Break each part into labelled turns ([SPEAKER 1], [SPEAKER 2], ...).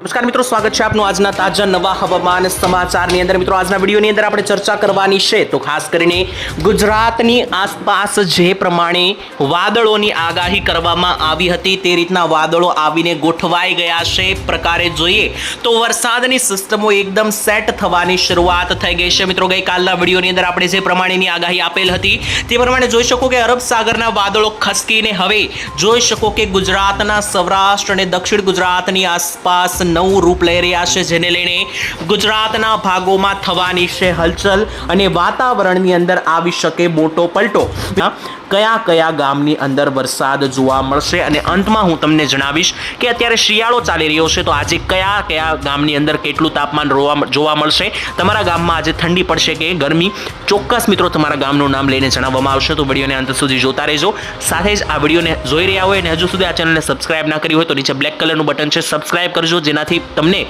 [SPEAKER 1] નમસ્કાર મિત્રો, સ્વાગત છે આપનું આજના તાજા નવા હવામાન સમાચારની અંદર। મિત્રો આજના વિડીયોની અંદર આપણે ચર્ચા કરવાની છે તો ખાસ કરીને ગુજરાતની આસપાસ જે પ્રમાણે વાદળોની આગાહી કરવામાં આવી હતી તે રીતના વાદળો આવીને ગોઠવાઈ ગયા છે। પ્રકારે જોઈએ તો વરસાદની સિસ્ટમો એકદમ સેટ થવાની શરૂઆત થઈ ગઈ છે। મિત્રો ગઈકાલના વિડીયોની અંદર આપણે જે પ્રમાણેની આગાહી આપેલ હતી તે પ્રમાણે જોઈ શકો કે અરબ સાગરના વાદળો ખસકીને હવે જોઈ શકો કે ગુજરાતના સૌરાષ્ટ્ર અને દક્ષિણ ગુજરાતની આસપાસ નવું રૂપ લઈ રહ્યા છે, જેને લઈને ગુજરાતના ભાગોમાં થવાની છે હલચલ અને વાતાવરણની અંદર આવી શકે મોટો પલટો। કયા કયા ગામની અંદર વરસાદ જોવા મળશે અને અંતમાં હું તમને જણાવીશ કે અત્યારે શિયાળો ચાલી રહ્યો છે તો આજે કયા કયા ગામની અંદર કેટલું તાપમાન જોવા મળશે, તમારા ગામમાં આજે ઠંડી પડશે કે ગરમી, ચોક્કસ મિત્રો તમારા ગામનું નામ લઈને જણાવવામાં આવશે। તો વિડીયોને અંત સુધી જોતા રહેજો। સાથે જ આ વિડીયોને જોઈ રહ્યા હોય અને હજુ સુધી આ ચેનલને સબસ્ક્રાઇબ ના કરી હોય તો નીચે બ્લેક કલરનું બટન છે, સબસ્ક્રાઇબ કરજો, જેનાથી તમને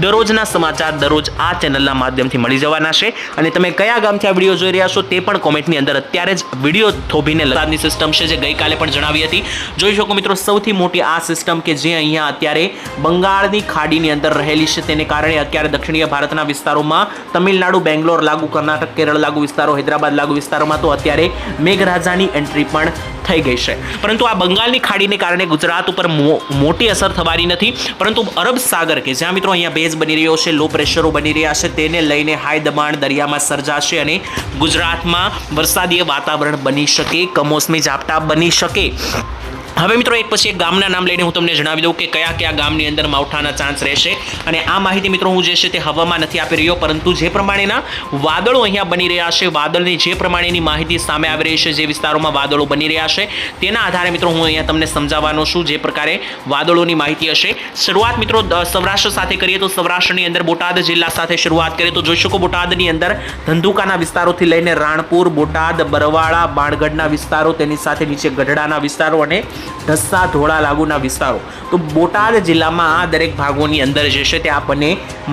[SPEAKER 1] દરરોજના સમાચાર દરરોજ આ ચેનલના માધ્યમથી મળી જવાના છે। અને તમે કયા ગામથી આ વિડીયો જોઈ રહ્યા છો તે પણ કોમેન્ટની અંદર અત્યારે જ વિડીયો થોભીને વરસાદની સિસ્ટમ છે જે ગઈકાલે પણ જણાવી હતી। જોઈ શકો મિત્રો સૌથી મોટી આ સિસ્ટમ કે જે અહીંયા અત્યારે બંગાળની ખાડીની અંદર રહેલી છે, તેને કારણે અત્યારે દક્ષિણીય ભારતના વિસ્તારોમાં તમિલનાડુ, બેંગ્લોર લાગુ, કર્ણાટક, કેરળ લાગુ વિસ્તારો, હૈદરાબાદ લાગુ વિસ્તારોમાં તો અત્યારે મેઘરાજાની એન્ટ્રી પણ થઈ ગઈ છે। પરંતુ આ બંગાળની ખાડીને કારણે ગુજરાત ઉપર મોટી અસર થવાની નથી, પરંતુ અરબ સાગર કે જ્યાં મિત્રો અહીંયા ભેજ બની રહ્યો છે, લો પ્રેશરો બની રહ્યા છે, તેને લઈને હાઈ દબાણ દરિયામાં સર્જાશે અને ગુજરાતમાં વરસાદીય વાતાવરણ બની શકે, કમોસમી ઝાપટા બની શકે। હવે મિત્રો એક પછી એક ગામના નામ લઈને હું તમને જણાવી દઉં કે કયા કયા ગામની અંદર માવઠાના ચાન્સ રહેશે। અને આ માહિતી મિત્રો હું જે છે તે હવામાં નથી આપી રહ્યો, પરંતુ જે પ્રમાણેના વાદળો અહીંયા બની રહ્યા છે, વાદળની જે પ્રમાણેની માહિતી સામે આવી રહી છે, જે વિસ્તારોમાં વાદળો બની રહ્યા છે તેના આધારે મિત્રો હું અહીંયા તમને સમજાવવાનો છું જે પ્રકારે વાદળોની માહિતી હશે। શરૂઆત મિત્રો સૌરાષ્ટ્ર સાથે કરીએ તો સૌરાષ્ટ્રની અંદર બોટાદ જિલ્લા સાથે શરૂઆત કરીએ તો જોઈ શકો બોટાદની અંદર ધંધુકાના વિસ્તારોથી લઈને રાણપુર, બોટાદ, બરવાળા, બાણગઢના વિસ્તારો, તેની સાથે નીચે ગઢડાના વિસ્તારો અને ઢસા, ધોળા લાગુના વિસ્તારો, તો બોટાદ જિલ્લામાં આ દરેક ભાગોની અંદર જે છે તે આપણને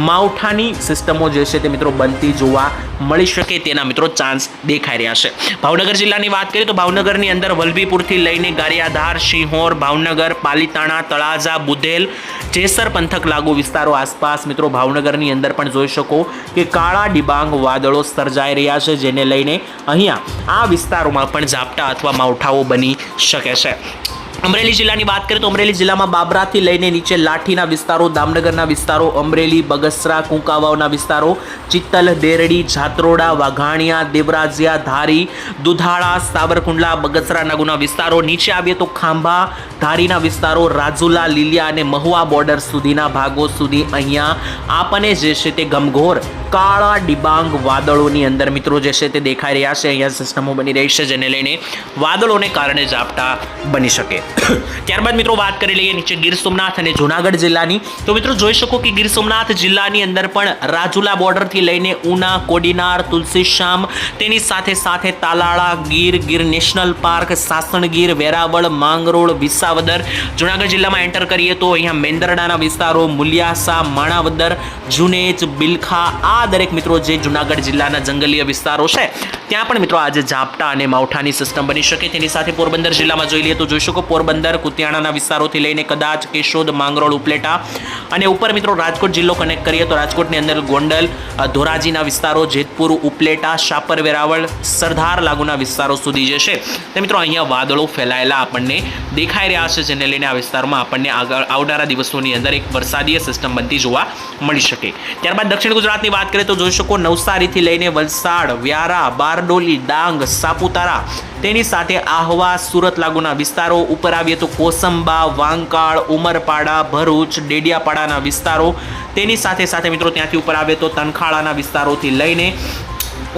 [SPEAKER 1] માવઠાની સિસ્ટમો જે છે તે મિત્રો બનતી જોવા મળી શકે તેના મિત્રો ચાન્સ દેખાઈ રહ્યા છે। ભાવનગર જિલ્લાની વાત કરીએ તો ભાવનગરની અંદર વલભીપુરથી લઈને ગારિયાધાર, શિહોર, ભાવનગર, પાલીતાણા, તળાજા, બુધેલ, જેસર પંથક લાગુ વિસ્તારો આસપાસ મિત્રો ભાવનગરની અંદર પણ જોઈ શકો કે કાળા ડિબાંગ વાદળો સર્જાઈ રહ્યા છે, જેને લઈને અહીંયા આ વિસ્તારોમાં પણ ઝાપટા અથવા માવઠાઓ બની શકે છે। અમરેલી જિલ્લાની વાત કરીએ તો અમરેલી જિલ્લામાં બાબરાથી લઈને નીચે લાઠીના વિસ્તારો, દામનગરના વિસ્તારો, અમરેલી, બગસરા, કુંકાવાવના વિસ્તારો, ચિત્તલ, દેરડી, જાત્રોડા, વાઘાણિયા, દેવરાજિયા, ધારી, દુધાળા, સાવરકુંડલા, બગસરા નાગુના વિસ્તારો, નીચે આવીએ તો ખાંભા, ધારીના વિસ્તારો, રાજુલા, લીલિયા અને મહુવા બોર્ડર સુધીના ભાગો સુધી અહીંયા આપણને જે છે તે ગમઘોર કાળા ડિબાંગ વાદળોની અંદર મિત્રો જે છે તે દેખાઈ રહ્યા છે, અહીંયા સિસ્ટમો બની રહી છે, જેને લઈને વાદળોને કારણે ઝાપટા બની શકે। ત્યારબાદ મિત્રો વાત કરી લઈએ નીચે ગીર સોમનાથ અને જૂનાગઢ જિલ્લાની, તો મિત્રો જોઈ શકો કે ગીર સોમનાથ જિલ્લાની અંદર પણ રાજુલા બોર્ડરથી લઈને ઉના, કોડીનાર, તુલસીશ્યામ, તેની સાથે સાથે તાલાળા, ગીર નેશનલ પાર્ક, સાસણગીર, વેરાવળ, માંગરોળ, વિસાવદર, જૂનાગઢ જિલ્લામાં એન્ટર કરીએ તો અહીંયા મેંદરડાના વિસ્તારો, મુલિયાસા, માણાવદર, જુનેજ, બિલખા, આ દરેક મિત્રો જે જૂનાગઢ જિલ્લાના જંગલીય વિસ્તારો છે ત્યાં પણ મિત્રો આજે ઝાપટા અને માવઠાની સિસ્ટમ બની શકે। તેની સાથે પોરબંદર જિલ્લામાં જોઈ લઈએ તો જોઈ શકો પોરબંદર, કુતિયાણાના વિસ્તારોથી લઈને કદાચ, કેશોદ, માંગરોળ, ઉપલેટા અને ઉપર મિત્રો રાજકોટ જિલ્લો કનેક્ટ કરીએ તો રાજકોટની અંદર ગોંડલ, ધોરાજીના વિસ્તારો, જેતપુર, ઉપલેટા, શાપર, વેરાવળ, સરદાર લાગુના વિસ્તારો સુધી જે છે તે મિત્રો અહીંયા વાદળો ફેલાયેલા આપણને દેખાઈ રહ્યા છે, જેને લઈને આ વિસ્તારમાં આપણને આવનારા દિવસોની અંદર એક વરસાદીય સિસ્ટમ બનતી જોવા મળી શકે। ત્યારબાદ દક્ષિણ ગુજરાતની વાત કરીએ તો જોઈ શકો નવસારીથી લઈને વલસાડ, વ્યારા, બારડોલી, ડાંગ, સાપુતારા, તેની સાથે આહવા, સુરત લાગુના વિસ્તારો, ઉપર આવીએ તો કોસંબા, વાંકાળ, ઉમરપાડા, ભરૂચ, ડેડિયાપાડાના વિસ્તારો, તેની સાથે સાથે મિત્રો ત્યાંથી ઉપર આવે તો તનખાળાના વિસ્તારોથી લઈને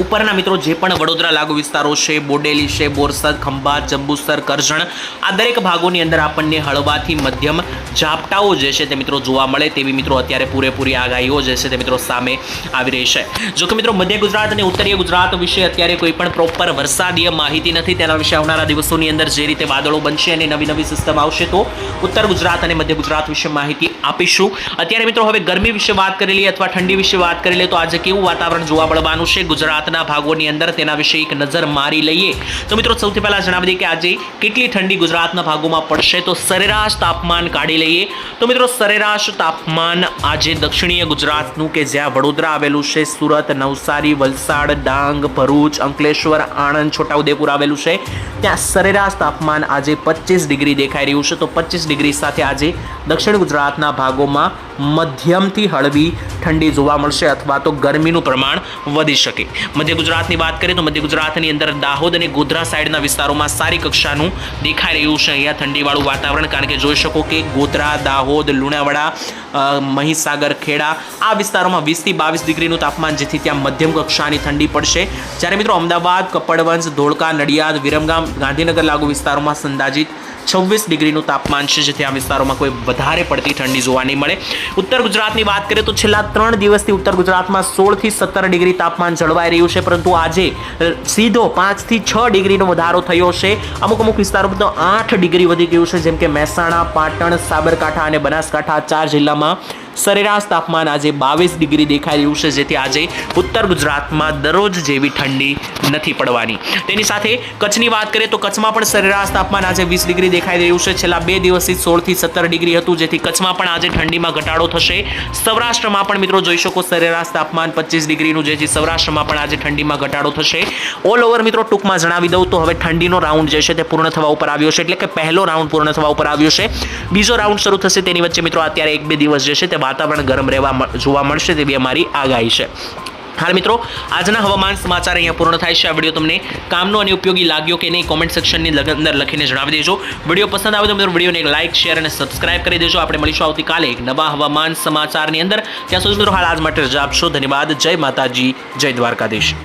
[SPEAKER 1] ઉપરના મિત્રો જે પણ વડોદરા લાગુ વિસ્તારો છે, બોડેલી છે, બોરસદ, ખંભાત, જંબુસર, કરજણ, આ દરેક ભાગોની અંદર આપણને હળવાથી મધ્યમ ઝાપટાઓ જે છે તે મિત્રો જોવા મળે તેવી મિત્રો અત્યારે પૂરેપૂરી આગાહીઓ જે છે તે મિત્રો સામે આવી રહી છે। જો કે મિત્રો મધ્ય ગુજરાત અને ઉત્તરીય ગુજરાત વિશે અત્યારે કોઈ પણ પ્રોપર વરસાદીય માહિતી નથી, તેના વિશે આવનારા દિવસોની અંદર જે રીતે વાદળો બનશે અને નવી નવી સિસ્ટમ આવશે તો ઉત્તર ગુજરાત અને મધ્ય ગુજરાત વિશે માહિતી આપીશું। અત્યારે મિત્રો હવે ગરમી વિશે વાત કરી લઈએ અથવા ઠંડી વિશે વાત કરી લઈએ તો આજે કેવું વાતાવરણ જોવા મળવાનું છે ગુજરાત ગુજરાતના ભાગોની અંદર તેના વિશે એક નજર મારી લઈએ તો મિત્રો સૌથી પહેલા જણાવી દઈએ કે આજે કેટલી ઠંડી ગુજરાતના ભાગોમાં પડશે તો સરેરાશ તાપમાન કાઢી લઈએ તો મિત્રો સરેરાશ તાપમાન આજે દક્ષિણીય ગુજરાતનું કે જ્યાં વડોદરા આવેલું છે, સુરત, નવસારી, વલસાડ, ડાંગ, ભરૂચ, અંકલેશ્વર, આણંદ, છોટાઉદેપુર આવેલું છે, ત્યાં સરેરાશ તાપમાન આજે 25 ડિગ્રી દેખાઈ રહ્યું છે. તો 25 ડિગ્રી સાથે આજે દક્ષિણ ગુજરાતના ભાગોમાં મધ્યમથી હળવી ઠંડી જોવા મળશે અથવા તો ગરમીનું પ્રમાણ વધી શકે. મધ્ય ગુજરાતની વાત કરીએ તો મધ્ય ગુજરાતની અંદર દાહોદ અને ગોધરા સાઈડના વિસ્તારોમાં સારી કક્ષાનું દેખાઈ રહ્યું છે અહીંયા ઠંડીવાળું વાતાવરણ, કારણ કે જોઈ શકો કે ગોધરા, દાહોદ, લુણાવાડા, મહીસાગર, ખેડા આ વિસ્તારોમાં 20 થી 22 ડિગ્રીનું તાપમાન, જેથી ત્યાં મધ્યમ કક્ષાની ઠંડી પડશે. જ્યારે મિત્રો અમદાવાદ, કપડવંજ, ધોળકા, નડિયાદ, વિરમગામ, ગાંધીનગર લાગુ વિસ્તારોમાં અંદાજિત 26 ડિગ્રીનું તાપમાન છે, જેથી આ વિસ્તારોમાં કોઈ વધારે પડતી ઠંડી જોવા નહીં મળે. ઉત્તર ગુજરાતની વાત કરીએ તો છેલ્લા 3 દિવસથી ઉત્તર ગુજરાતમાં 16 થી 17 ડિગ્રી તાપમાન જળવાઈ રહ્યું છે, પરંતુ આજે સીધો 5 થી 6 ડિગ્રીનો વધારો થયો છે. અમુક વિસ્તારોમાં તો 8 ડિગ્રી વધી ગયું છે, જેમ કે મહેસાણા, પાટણ, સાબરકાંઠા અને બનાસકાંઠા 4 જિલ્લામાં સરેરાશ તાપમાન આજે 22 ડિગ્રી દેખાઈ રહ્યું છે, જેથી આજે ઉત્તર ગુજરાતમાં દરરોજ જેવી ઠંડી નથી પડવાની. તેની સાથે કચ્છની વાત કરીએ તો કચ્છમાં પણ સરેરાશ તાપમાન આજે 20 ડિગ્રી દેખાઈ રહ્યું છે. છેલ્લા 2 દિવસથી 16 થી 17 ડિગ્રી હતું, જેથી કચ્છમાં પણ આજે ઠંડીમાં ઘટાડો થશે. સૌરાષ્ટ્રમાં પણ મિત્રો જોઈ શકો સરેરાશ તાપમાન 25 ડિગ્રીનું, જેથી સૌરાષ્ટ્રમાં પણ આજે ઠંડીમાં ઘટાડો થશે. ઓલ ઓવર મિત્રો ટૂંકમાં જણાવી દઉં તો હવે ઠંડીનો રાઉન્ડ જે છે તે પૂર્ણ થવા ઉપર આવ્યો છે, એટલે કે પહેલો રાઉન્ડ પૂર્ણ થવા ઉપર આવ્યો છે. બીજો રાઉન્ડ શરૂ થશે તેની વચ્ચે મિત્રો અત્યારે 1-2 દિવસ જે છે તે વાતાવરણ ગરમ રહેવા જોવા મળશે તેવી અમારી આગાહી છે. હાલ મિત્રો આજના હવામાન સમાચાર અહીંયા પૂર્ણ થાય છે. આ વિડીયો તમને કામનો અને ઉપયોગી લાગ્યો કે નહીં કોમેન્ટ સેક્શનની અંદર લખીને જણાવી દેજો. વિડીયો પસંદ આવે તો મિત્રો વિડીયોને એક લાઇક, શેર અને સબસ્ક્રાઇબ કરી દેજો. આપણે મળીશું આવતીકાલે એક નવા હવામાન સમાચારની અંદર. ત્યાં સુધી મિત્રો હાલ આજ માટે રજા આપશો. ધન્યવાદ. જય માતાજી, જય દ્વારકાધીશ.